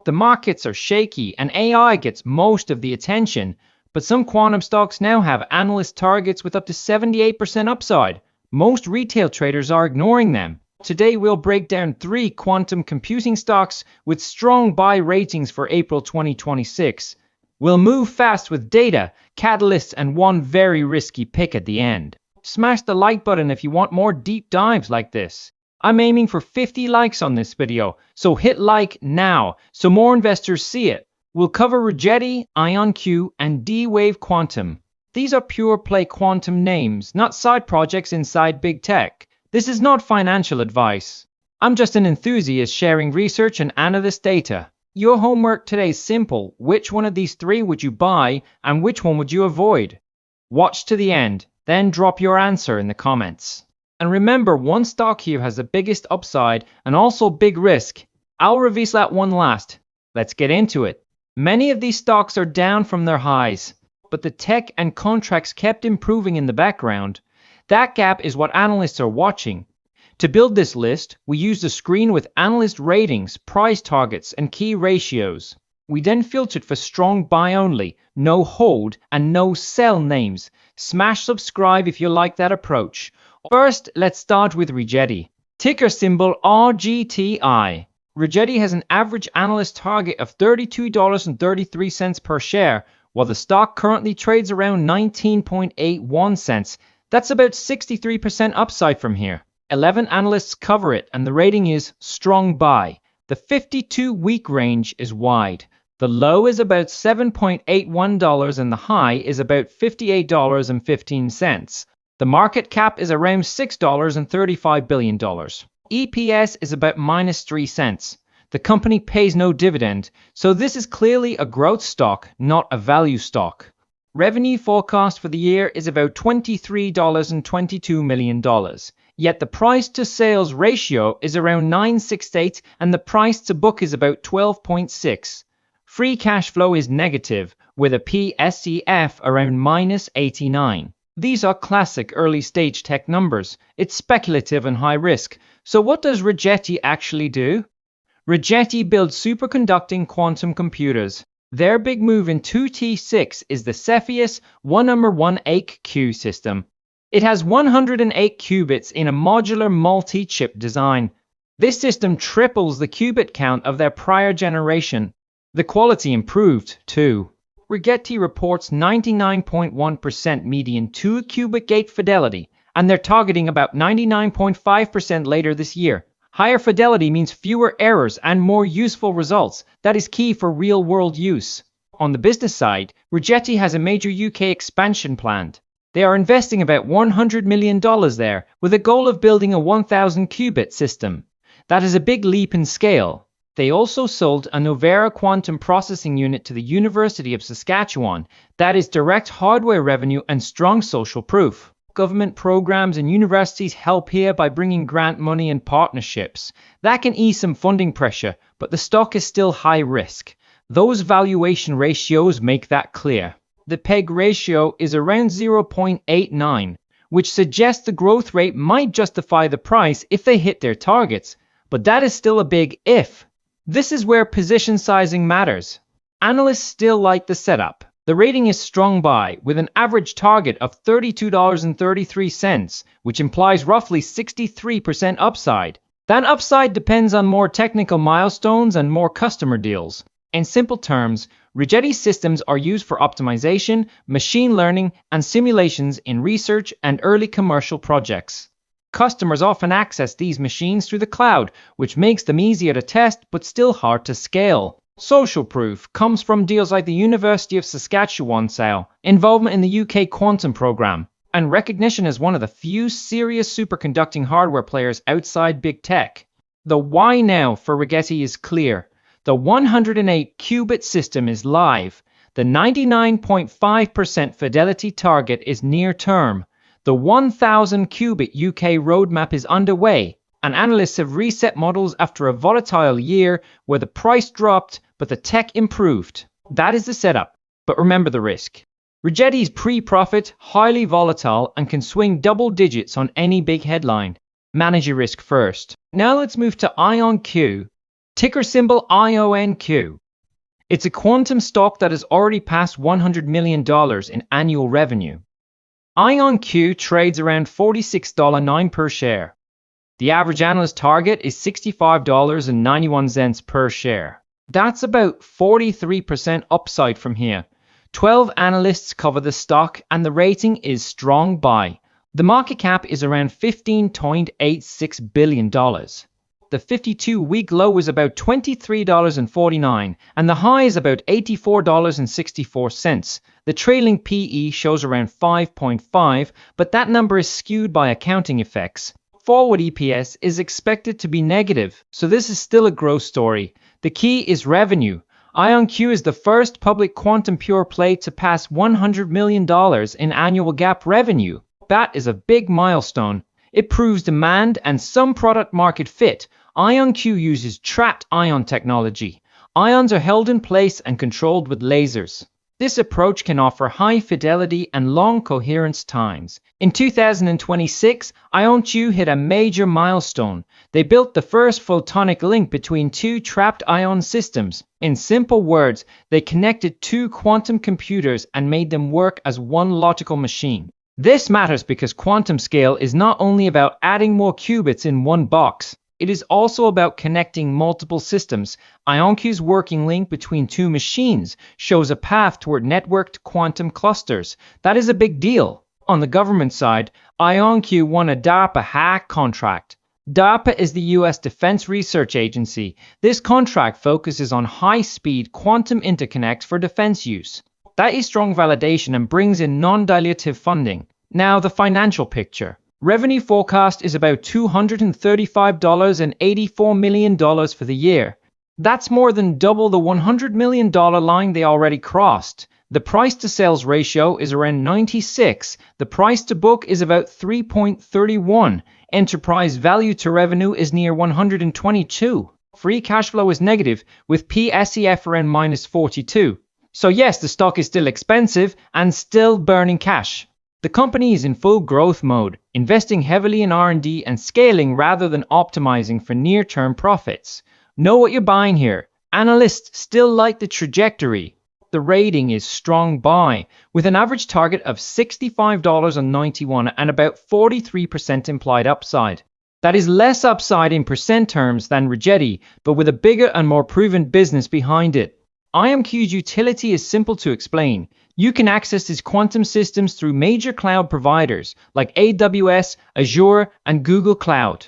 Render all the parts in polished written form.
The markets are shaky and AI gets most of the attention, but some quantum stocks now have analyst targets with up to 78% upside. Most retail traders are ignoring them. Today we'll break down 3 quantum computing stocks with strong buy ratings for April 2026. We'll move fast with data, catalysts, and one very risky pick at the end. Smash the like button if you want more deep dives like this. I'm aiming for 50 likes on this video, so hit like now so more investors see it. We'll cover Rigetti, IonQ, and D-Wave Quantum. These are pure play quantum names, not side projects inside big tech. This is not financial advice. I'm just an enthusiast sharing research and analyst data. Your homework today is simple. Which one of these 3 would you buy and which one would you avoid? Watch to the end, then drop your answer in the comments. And remember, one stock here has the biggest upside and also big risk. I'll reveal that one last. Let's get into it. Many of these stocks are down from their highs, but the tech and contracts kept improving in the background. That gap is what analysts are watching. To build this list, we used a screen with analyst ratings, price targets, and key ratios. We then filtered for strong buy only, no hold, and no sell names. Smash subscribe if you like that approach. First, let's start with Rigetti. Ticker symbol RGTI. Rigetti has an average analyst target of $32.33 per share, while the stock currently trades around 19.81 cents. That's about 63% upside from here. 11 analysts cover it, and the rating is strong buy. The 52-week range is wide. The low is about $7.81 and the high is about $58.15. The market cap is around $6.35 billion. EPS is about -3 cents. The company pays no dividend, so this is clearly a growth stock, not a value stock. Revenue forecast for the year is about $23.22 million, yet the price-to-sales ratio is around 9.68 and the price-to-book is about 12.6. Free cash flow is negative, with a PSCF around -89. These are classic early-stage tech numbers. It's speculative and high risk. So what does Rigetti actually do? Rigetti builds superconducting quantum computers. Their big move in 2T6 is the Cepheus 1/1 system. It has 108 qubits in a modular multi-chip design. This system triples the qubit count of their prior generation. The quality improved, too. Rigetti reports 99.1% median 2-qubit gate fidelity, and they're targeting about 99.5% later this year. Higher fidelity means fewer errors and more useful results. That is key for real-world use. On the business side, Rigetti has a major UK expansion planned. They are investing about $100 million there, with a goal of building a 1,000-qubit system. That is a big leap in scale. They also sold a Novera quantum processing unit to the University of Saskatchewan. That is direct hardware revenue and strong social proof. Government programs and universities help here by bringing grant money and partnerships. That can ease some funding pressure, but the stock is still high risk. Those valuation ratios make that clear. The PEG ratio is around 0.89, which suggests the growth rate might justify the price if they hit their targets, but that is still a big if. This is where position sizing matters. Analysts still like the setup. The rating is strong buy, with an average target of $32.33, which implies roughly 63% upside. That upside depends on more technical milestones and more customer deals. In simple terms, Rigetti systems are used for optimization, machine learning, and simulations in research and early commercial projects. Customers often access these machines through the cloud, which makes them easier to test but still hard to scale. Social proof comes from deals like the University of Saskatchewan sale, involvement in the UK quantum program, and recognition as one of the few serious superconducting hardware players outside big tech. The why now for Rigetti is clear. The 108 qubit system is live. The 99.5% fidelity target is near term. The 1,000 qubit UK roadmap is underway, and analysts have reset models after a volatile year where the price dropped but the tech improved. That is the setup, but remember the risk. Rigetti's pre-profit, highly volatile, and can swing double digits on any big headline. Manage your risk first. Now let's move to IonQ. Ticker symbol IonQ. It's a quantum stock that has already passed $100 million in annual revenue. IonQ trades around $46.09 per share. The average analyst target is $65.91 per share. That's about 43% upside from here. 12 analysts cover the stock and the rating is strong buy. The market cap is around $15.86 billion. The 52-week low is about $23.49 and the high is about $84.64. The trailing PE shows around 5.5, but that number is skewed by accounting effects. Forward EPS is expected to be negative, so this is still a growth story. The key is revenue. IonQ is the first public quantum pure play to pass $100 million in annual GAAP revenue. That is a big milestone. It proves demand and some product market fit. IonQ uses trapped ion technology. Ions are held in place and controlled with lasers. This approach can offer high fidelity and long coherence times. In 2026, IonQ hit a major milestone. They built the first photonic link between two trapped ion systems. In simple words, they connected two quantum computers and made them work as one logical machine. This matters because quantum scale is not only about adding more qubits in one box. It is also about connecting multiple systems. IonQ's working link between two machines shows a path toward networked quantum clusters. That is a big deal. On the government side, IonQ won a DARPA hack contract. DARPA is the US Defense Research Agency. This contract focuses on high-speed quantum interconnects for defense use. That is strong validation and brings in non-dilutive funding. Now the financial picture. Revenue forecast is about $235.84 million for the year. That's more than double the $100 million line they already crossed. The price to sales ratio is around 96. The price to book is about 3.31. Enterprise value to revenue is near 122. Free cash flow is negative with PSEF around -42. So yes, the stock is still expensive and still burning cash. The company is in full growth mode, investing heavily in R&D and scaling rather than optimizing for near-term profits. Know what you're buying here. Analysts still like the trajectory. The rating is strong buy, with an average target of $65.91 and about 43% implied upside. That is less upside in percent terms than Rigetti, but with a bigger and more proven business behind it. IonQ's utility is simple to explain. You can access its quantum systems through major cloud providers like AWS, Azure, and Google Cloud.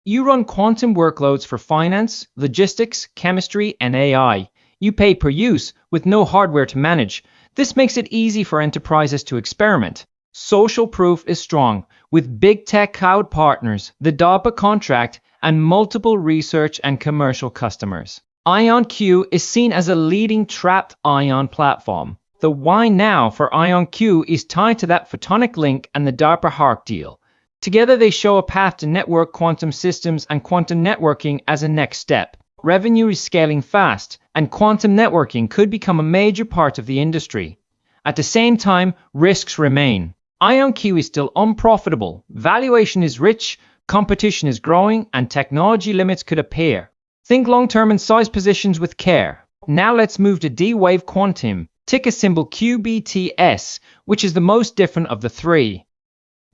You run quantum workloads for finance, logistics, chemistry, and AI. You pay per use with no hardware to manage. This makes it easy for enterprises to experiment. Social proof is strong, with big tech cloud partners, the DARPA contract, and multiple research and commercial customers. IonQ is seen as a leading trapped ion platform. The why now for IonQ is tied to that photonic link and the DARPA HARC deal. Together they show a path to network quantum systems and quantum networking as a next step. Revenue is scaling fast, and quantum networking could become a major part of the industry. At the same time, risks remain. IonQ is still unprofitable, valuation is rich, competition is growing, and technology limits could appear. Think long-term and size positions with care. Now let's move to D-Wave Quantum, ticker symbol QBTS, which is the most different of the three.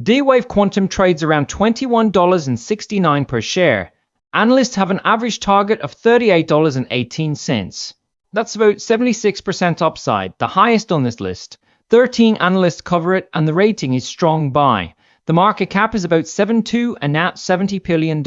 D-Wave Quantum trades around $21.69 per share. Analysts have an average target of $38.18. That's about 76% upside, the highest on this list. 13 analysts cover it and the rating is strong buy. The market cap is about $72 and now $70 billion.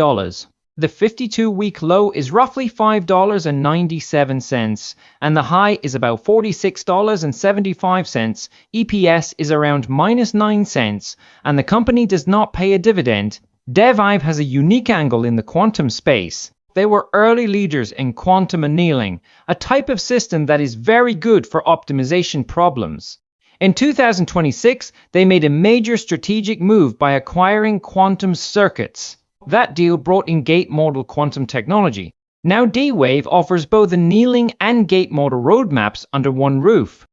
The 52-week low is roughly $5.97 and the high is about $46.75. EPS is around -9 and the company does not pay a dividend. D-Wave has a unique angle in the quantum space. They were early leaders in quantum annealing, a type of system that is very good for optimization problems. In 2026, they made a major strategic move by acquiring Quantum Circuits. That deal brought in gate model quantum technology. Now D-Wave offers both annealing and gate model roadmaps under one roof.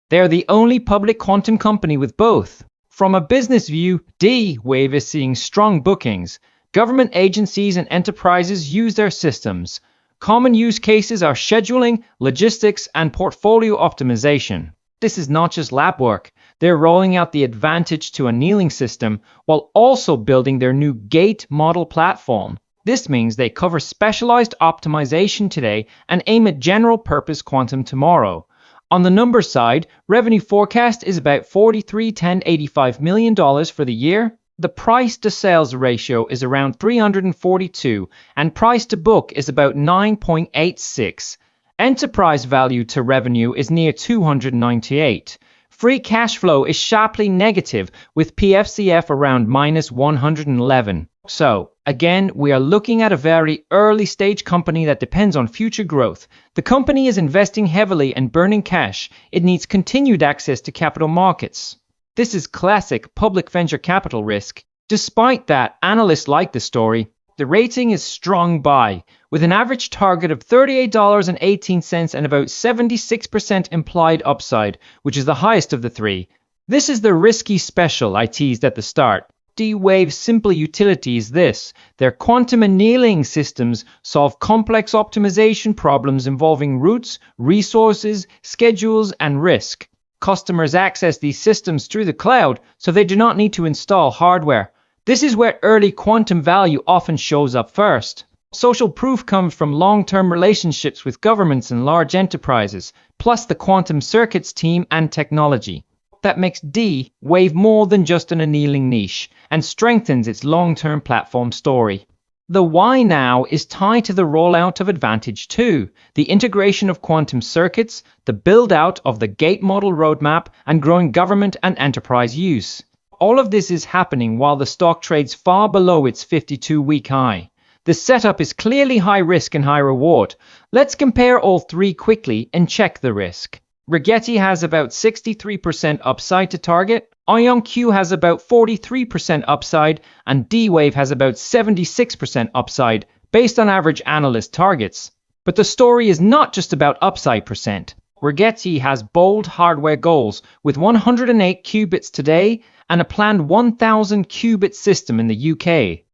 They are the only public quantum company with both. From a business view, D-Wave is seeing strong bookings. Government agencies and enterprises use their systems. Common use cases are scheduling, logistics, and portfolio optimization. This is not just lab work. They're rolling out the Advantage to annealing system while also building their new gate model platform. This means they cover specialized optimization today and aim at general purpose quantum tomorrow. On the number side, revenue forecast is about $43.85 million for the year. The price to sales ratio is around 342 and price to book is about 9.86. Enterprise value to revenue is near 298. Free cash flow is sharply negative with PFCF around minus 111. So, again, we are looking at a very early stage company that depends on future growth. The company is investing heavily and burning cash. It needs continued access to capital markets. This is classic public venture capital risk. Despite that, analysts like the story. The rating is strong buy, with an average target of $38.18 and about 76% implied upside, which is the highest of the three. This is the risky special I teased at the start. D-Wave's simple utility is this. Their quantum annealing systems solve complex optimization problems involving routes, resources, schedules, and risk. Customers access these systems through the cloud, so they do not need to install hardware. This is where early quantum value often shows up first. Social proof comes from long-term relationships with governments and large enterprises, plus the quantum circuits team and technology. That makes D-Wave more than just an annealing niche and strengthens its long-term platform story. The why now is tied to the rollout of Advantage 2, the integration of quantum circuits, the build-out of the gate model roadmap, and growing government and enterprise use. All of this is happening while the stock trades far below its 52-week high. The setup is clearly high risk and high reward. Let's compare all three quickly and check the risk. Rigetti has about 63% upside to target, IonQ has about 43% upside, and D-Wave has about 76% upside based on average analyst targets. But the story is not just about upside percent. Rigetti has bold hardware goals with 108 qubits today and a planned 1,000 qubit system in the UK.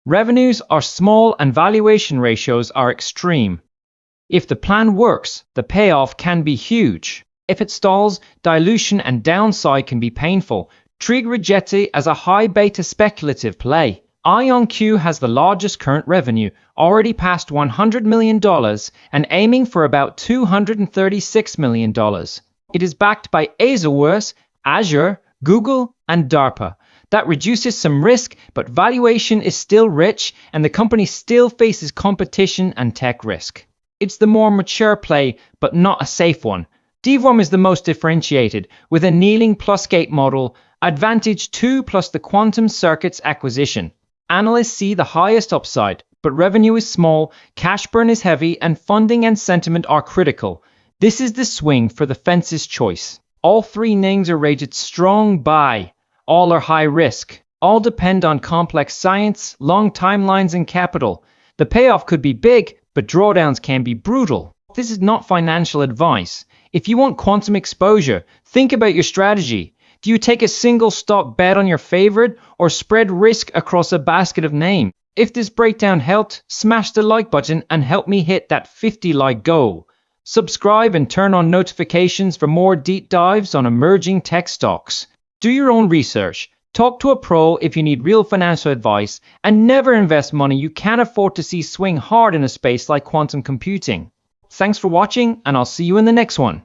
Revenues are small and valuation ratios are extreme. If the plan works, the payoff can be huge. If it stalls, dilution and downside can be painful. Treat Rigetti as a high beta speculative play. IonQ has the largest current revenue, already past $100 million and aiming for about $236 million. It is backed by AWS, Azure, Google, and DARPA. That reduces some risk, but valuation is still rich and the company still faces competition and tech risk. It's the more mature play, but not a safe one. DVOM is the most differentiated, with annealing plus gate model, Advantage 2 plus the quantum circuits acquisition. Analysts see the highest upside, but revenue is small, cash burn is heavy, and funding and sentiment are critical. This is the swing for the fence's choice. All three names are rated strong buy. All are high risk. All depend on complex science, long timelines, and capital. The payoff could be big, but drawdowns can be brutal. This is not financial advice. If you want quantum exposure, think about your strategy. Do you take a single stock bet on your favorite or spread risk across a basket of names? If this breakdown helped, smash the like button and help me hit that 50 like goal. Subscribe and turn on notifications for more deep dives on emerging tech stocks. Do your own research. Talk to a pro if you need real financial advice, and never invest money you can't afford to see swing hard in a space like quantum computing. Thanks for watching, and I'll see you in the next one.